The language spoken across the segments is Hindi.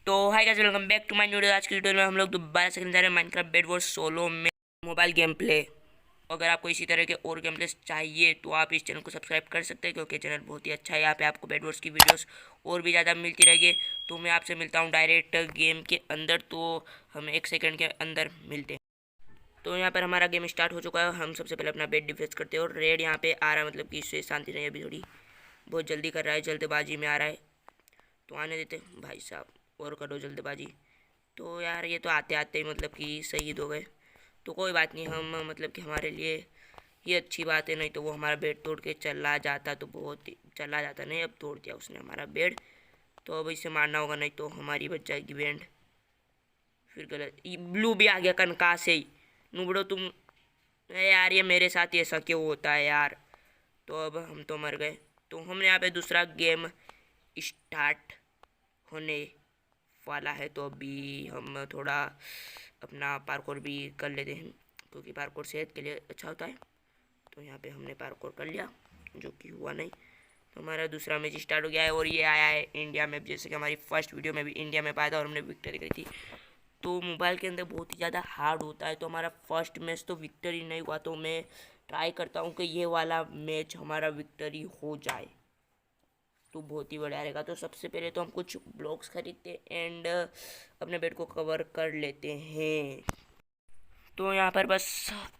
तो hi guys, welcome back to my video. आज की वीडियो में हम लोग दोबारा से खेलने जा रहे हैं माइनक्राफ्ट बेड वॉर्स सोलो में मोबाइल गेम प्ले। अगर आपको इसी तरह के और गेम प्लेस चाहिए तो आप इस चैनल को सब्सक्राइब कर सकते हैं, क्योंकि चैनल बहुत ही अच्छा है। यहाँ पे आपको बेड वॉर्स की वीडियोस और भी ज़्यादा मिलती रहेगी। तो मैं आपसे मिलता हूँ डायरेक्ट गेम के अंदर, तो हम 1 सेकंड के अंदर मिलते हैं। तो यहाँ पर हमारा गेम स्टार्ट हो चुका है। हम सबसे पहले अपना बेड डिफेंस करते हैं और रेड यहाँ पे आ रहा है, मतलब कि इससे शांति नहीं है। अभी थोड़ी बहुत जल्दी कर रहा है, जल्दबाजी में आ रहा है, तो आने देते भाई साहब, और करो जल्दबाजी। तो यार ये तो आते आते ही मतलब कि शहीद हो गए, तो कोई बात नहीं। हम मतलब कि हमारे लिए ये अच्छी बात है, नहीं तो वो हमारा बेड तोड़ के चला जाता, तो बहुत ही चला जाता। नहीं, अब तोड़ दिया उसने हमारा बेड, तो अब इसे मारना होगा, नहीं तो हमारी बच जाएगी बैंड। फिर गलत, ब्लू भी आ गया कनका से ही। नुबड़ो तुम, यार ये मेरे साथ ऐसा क्यों होता है यार। तो अब हम तो मर गए। तो हमने यहाँ पे दूसरा गेम स्टार्ट होने वाला है, तो अभी हम थोड़ा अपना पार्कोर भी कर लेते हैं, क्योंकि पार्कोर सेहत के लिए अच्छा होता है। तो यहाँ पे हमने पार्कोर कर लिया, जो कि हुआ नहीं। तो हमारा दूसरा मैच स्टार्ट हो गया है, और ये आया है इंडिया में। जैसे कि हमारी फर्स्ट वीडियो में भी इंडिया में पाया था और हमने विक्ट्री करी थी। तो मोबाइल के अंदर बहुत ही ज़्यादा हार्ड होता है। तो हमारा फर्स्ट मैच तो विक्ट्री नहीं हुआ, तो मैं ट्राई करता हूँ कि ये वाला मैच हमारा विक्ट्री हो जाए, तो बहुत ही बढ़िया रहेगा। तो सबसे पहले तो हम कुछ ब्लॉक्स खरीदते एंड अपने बेड को कवर कर लेते हैं। तो यहाँ पर बस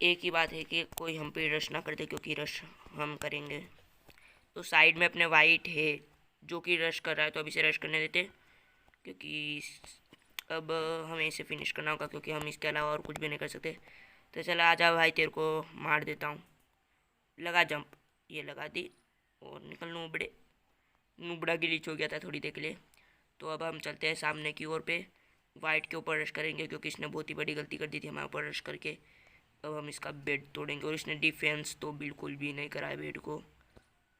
एक ही बात है कि कोई हम पे रश ना कर दे, क्योंकि रश हम करेंगे। तो साइड में अपने वाइट है जो कि रश कर रहा है, तो अभी से रश करने देते, क्योंकि अब हमें इसे फिनिश करना होगा, क्योंकि हम इसके अलावा और कुछ भी नहीं कर सकते। तो चला आ जा भाई, तेरे को मार देता हूँ। लगा जंप, ये लगा दी, और निकल नुबड़े। नुबड़ा गिलीच हो गया था थोड़ी देर के लिए। तो अब हम चलते हैं सामने की ओर पे, वाइट के ऊपर रश करेंगे, क्योंकि इसने बहुत ही बड़ी गलती कर दी थी हमारे ऊपर रश करके। अब हम इसका बेड तोड़ेंगे, और इसने डिफेंस तो बिल्कुल भी नहीं करा है बेड को,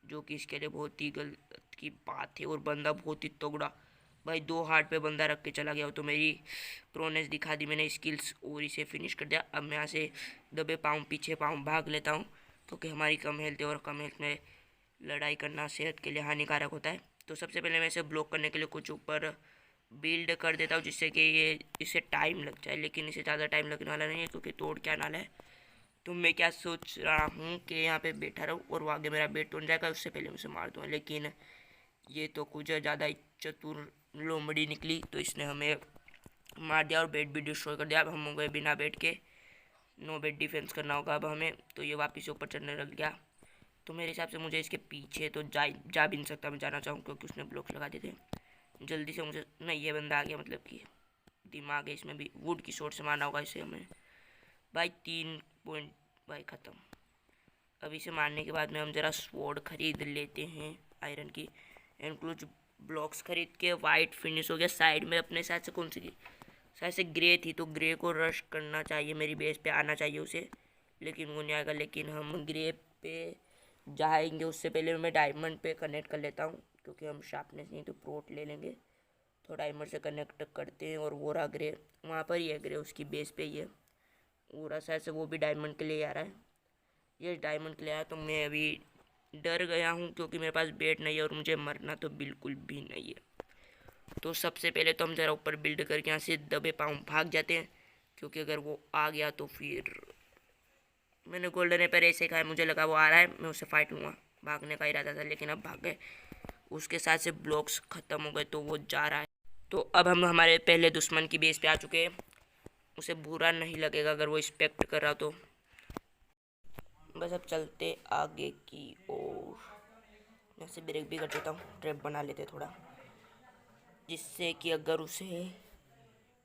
जो कि इसके लिए बहुत ही गलत की बात है। और बंदा बहुत ही तगड़ा भाई, 2 हार्ट पे बंदा रख के चला गया। तो मेरी प्रोनेस दिखा दी मैंने, स्किल्स, और इसे फिनिश कर दिया। अब मैं यहाँ से दबे पाँव पीछे पाँव भाग लेता हूँ, क्योंकि हमारी कम हेल्थ है, और कम हेल्थ में लड़ाई करना सेहत के लिए हानिकारक होता है। तो सबसे पहले मैं इसे ब्लॉक करने के लिए कुछ ऊपर बिल्ड कर देता हूँ, जिससे कि ये इसे टाइम लग जाए, लेकिन इसे ज़्यादा टाइम लगने वाला नहीं है, क्योंकि तोड़ क्या नाला है। तो मैं क्या सोच रहा हूँ कि यहाँ पे बैठा रहूँ, और वो आगे मेरा बेड टूट जाएगा, उससे पहले मैं उसे मार दूँ। लेकिन ये तो कुछ ज़्यादा ही चतुर लोमड़ी निकली, तो इसने हमें मार दिया और बेड भी डिस्ट्रॉय कर दिया। अब हम हो गए बिना बेड के, नो बेड डिफेंस करना होगा अब हमें। तो ये वापस ऊपर चढ़ने लग गया। तो मेरे हिसाब से मुझे इसके पीछे तो जा भी नहीं सकता, मैं जाना चाहूँ, क्योंकि उसने ब्लॉक लगा दिए थे। जल्दी से मुझे, नहीं ये बंदा आ गया, मतलब कि दिमाग है इसमें भी। वुड की शॉट से मारना होगा इसे हमें भाई। 3 पॉइंट भाई ख़त्म। अब इसे मारने के बाद में हम ज़रा स्वॉर्ड खरीद लेते हैं आयरन की, एंड कुछ ब्लॉक्स खरीद के वाइट फिनिश हो गया। साइड में अपने साइड से कौन सी थी, शायद से ग्रे थी, तो ग्रे को रश करना चाहिए, मेरी बेस पे आना चाहिए उसे, लेकिन वो नहीं आएगा। लेकिन हम ग्रे पे जाएंगे उससे पहले मैं डायमंड पे कनेक्ट कर लेता हूँ, क्योंकि हम शार्पनेस नहीं तो प्रोट ले लेंगे। तो डायमंड से कनेक्ट करते हैं, और वो रहा ग्रे, वहाँ पर ही है ग्रे, उसकी बेस पे ही है। वो रहा शायद से, वो भी डायमंड के लिए आ रहा है। ये डायमंड के लिए आया, तो मैं अभी डर गया हूँ, क्योंकि मेरे पास बेट नहीं है, और मुझे मरना तो बिल्कुल भी नहीं है। तो सबसे पहले तो हम ज़रा ऊपर बिल्ड करके यहाँ से दबे पाँव भाग जाते हैं, क्योंकि अगर वो आ गया तो फिर, मैंने गोल्डन एपर ऐसे खाया, मुझे लगा वो आ रहा है, मैं उससे फाइट लूँगा, भागने का इरादा था, लेकिन अब भाग गए। उसके साथ से ब्लॉक्स ख़त्म हो गए, तो वो जा रहा है। तो अब हम हमारे पहले दुश्मन की बेस पे आ चुके हैं। उसे बुरा नहीं लगेगा अगर वो एक्सपेक्ट कर रहा, तो बस अब चलते आगे की ओर। मैं से ब्रेक भी कर देता हूँ, ट्रैप बना लेते थोड़ा, जिससे कि अगर उसे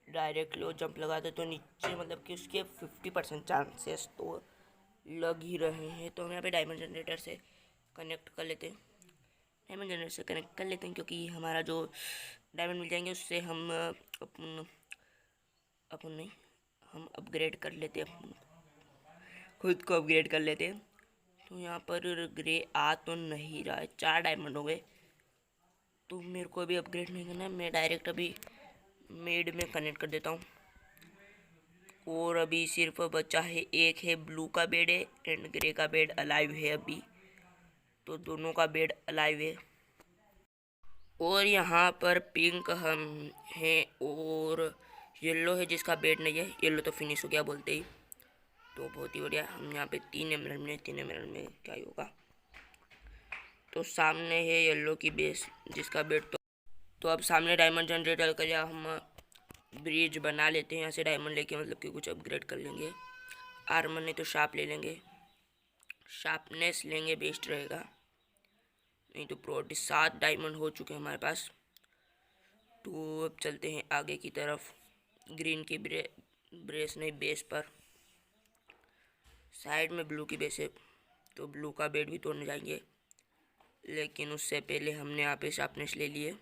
डायरेक्ट लो जंप लगा दे तो नीचे, मतलब कि उसके 50% चांसेस तो लग ही रहे हैं। तो हम यहाँ पे डायमंड जनरेटर से कनेक्ट कर लेते हैं, डायमंड जनरेटर से कनेक्ट कर लेते हैं, क्योंकि हमारा जो डायमंड मिल जाएंगे उससे हम अपन अपन नहीं, हम अपग्रेड कर लेते हैं, अपन खुद को अपग्रेड कर लेते हैं। तो यहाँ पर ग्रे आ तो नहीं रहा है, 4 डायमंड हो गए, तो मेरे को अभी अपग्रेड नहीं करना है। मैं डायरेक्ट अभी मेड में कनेक्ट कर देता हूँ, और अभी सिर्फ बचा है एक है ब्लू का बेड है, एंड ग्रे का बेड अलाइव है अभी, तो दोनों का बेड अलाइव है। और यहाँ पर पिंक हम हैं और येलो है जिसका बेड नहीं है। येलो तो फिनिश हो गया बोलते ही, तो बहुत ही बढ़िया। हम यहाँ पे 3 एमराल्ड में क्या ही होगा। तो सामने है येलो की बेस जिसका बेड। तो अब सामने डायमंड जनरेटर कर या हम ब्रिज बना लेते हैं यहाँ से डायमंड लेके, मतलब कि कुछ अपग्रेड कर लेंगे। आर्मर नहीं तो शार्प ले लेंगे, शार्पनेस लेंगे बेस्ट रहेगा, नहीं तो प्रोट। 7 डायमंड हो चुके हैं हमारे पास। तो अब चलते हैं आगे की तरफ। ग्रीन की ब्रेस नहीं बेस पर, साइड में ब्लू की बेस है, तो ब्लू का बेड भी तोड़ने जाएंगे। लेकिन उससे पहले हमने यहाँ पे शार्पनेस ले लिए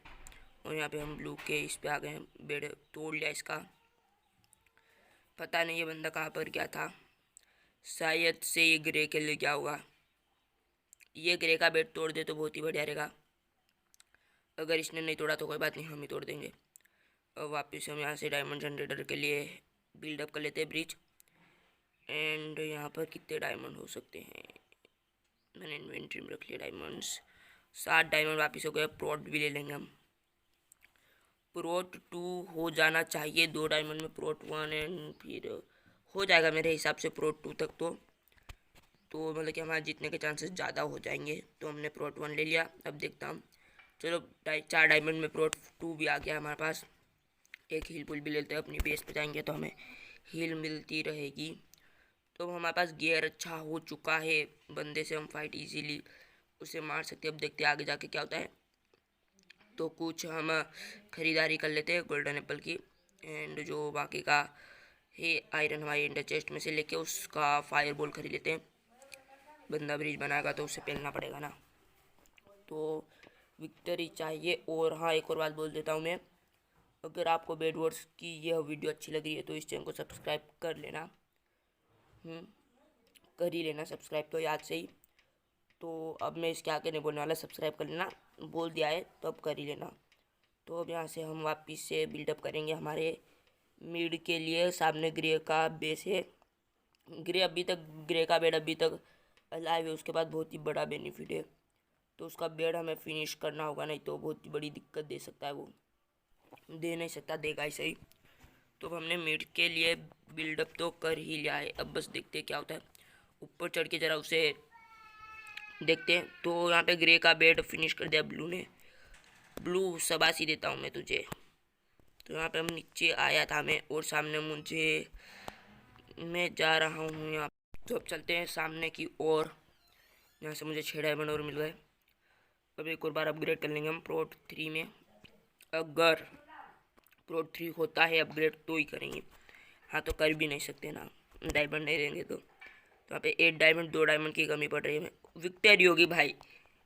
और यहाँ पे हम ब्लू के इस पे आ गए हैं। बेड तोड़ लिया इसका। पता नहीं ये बंदा कहाँ पर गया था, शायद से ये ग्रे के लिए गया होगा। ये ग्रे का बेड तोड़ दे तो बहुत ही बढ़िया रहेगा। अगर इसने नहीं तोड़ा तो कोई बात नहीं, हम ही तोड़ देंगे। अब वापस हम यहाँ से डायमंड जनरेटर के लिए बिल्डअप कर लेते हैं ब्रिज। एंड यहाँ पर कितने डायमंड हो सकते हैं, मैंने इन्वेंट्री में रख लिया डायमंड्स। 7 डायमंड वापस हो गए। प्रोट भी ले लेंगे हम। प्रोट 2 हो जाना चाहिए 2 डायमंड में, प्रोट 1 एंड फिर हो जाएगा मेरे हिसाब से प्रोट 2 तक। तो मतलब कि हमारे जीतने के चांसेस ज़्यादा हो जाएंगे। तो हमने प्रोट 1 ले लिया। अब देखता हूँ, चलो 4 डायमंड में प्रोट 2 भी आ गया हमारे पास। एक हील पुल भी लेते हैं, अपनी बेस पे जाएंगे तो हमें हील मिलती रहेगी। तो हमारे पास गियर अच्छा हो चुका है, बंदे से हम फाइट इजीली उसे मार सकते हैं। अब देखते हैं आगे जाके क्या होता है। तो कुछ हम ख़रीदारी कर लेते हैं गोल्डन एप्पल की, एंड जो बाकी का है आयरन हमारे इंडर चेस्ट में से लेके उसका फायर बॉल खरीद लेते हैं। बंदा ब्रिज बनाएगा तो उसे पहनना पड़ेगा ना, तो विक्ट्री चाहिए। और हाँ, एक और बात बोल देता हूँ मैं, अगर आपको बेड वॉर्स की यह वीडियो अच्छी लग रही है तो इस चैनल को सब्सक्राइब कर लेना। कर ही लेना सब्सक्राइब तो याद से ही। तो अब मैं इसके आगे नहीं बोलने वाला, सब्सक्राइब कर लेना, बोल दिया है तो अब कर ही लेना। तो अब यहाँ से हम वापस से बिल्डअप करेंगे हमारे मिड के लिए। सामने ग्रे का बेस है। ग्रे का बेड अभी तक अलाइव है, उसके बाद बहुत ही बड़ा बेनिफिट है। तो उसका बेड हमें फिनिश करना होगा, नहीं तो बहुत बड़ी दिक्कत दे सकता है। वो दे नहीं सकता, देगा ही सही। तो हमने मिड के लिए बिल्डअप तो कर ही लिया है, अब बस देखते हैं क्या होता है। ऊपर चढ़ के ज़रा उसे देखते हैं। तो यहाँ पे ग्रे का बेड फिनिश कर दिया ब्लू ने। ब्लू शाबाशी देता हूँ मैं तुझे। तो यहाँ पे हम नीचे आया था मैं, और सामने मैं जा रहा हूँ यहाँ। तो अब चलते हैं सामने की ओर। यहाँ से मुझे 6 डायमंड और मिल गए। अब एक और बार अपग्रेड कर लेंगे हम प्रोट 3 में। अगर प्रोट 3 होता है अपग्रेड तो ही करेंगे, हाँ तो कर भी नहीं सकते ना, डायमंड नहीं देंगे तो। यहाँ पे 8 डायमंड 2 डायमंड की कमी पड़ रही है। विक्ट्री होगी भाई।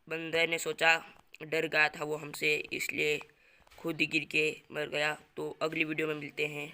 बंदे ने सोचा, डर गया था वो हमसे, इसलिए खुद ही गिर के मर गया। तो अगली वीडियो में मिलते हैं।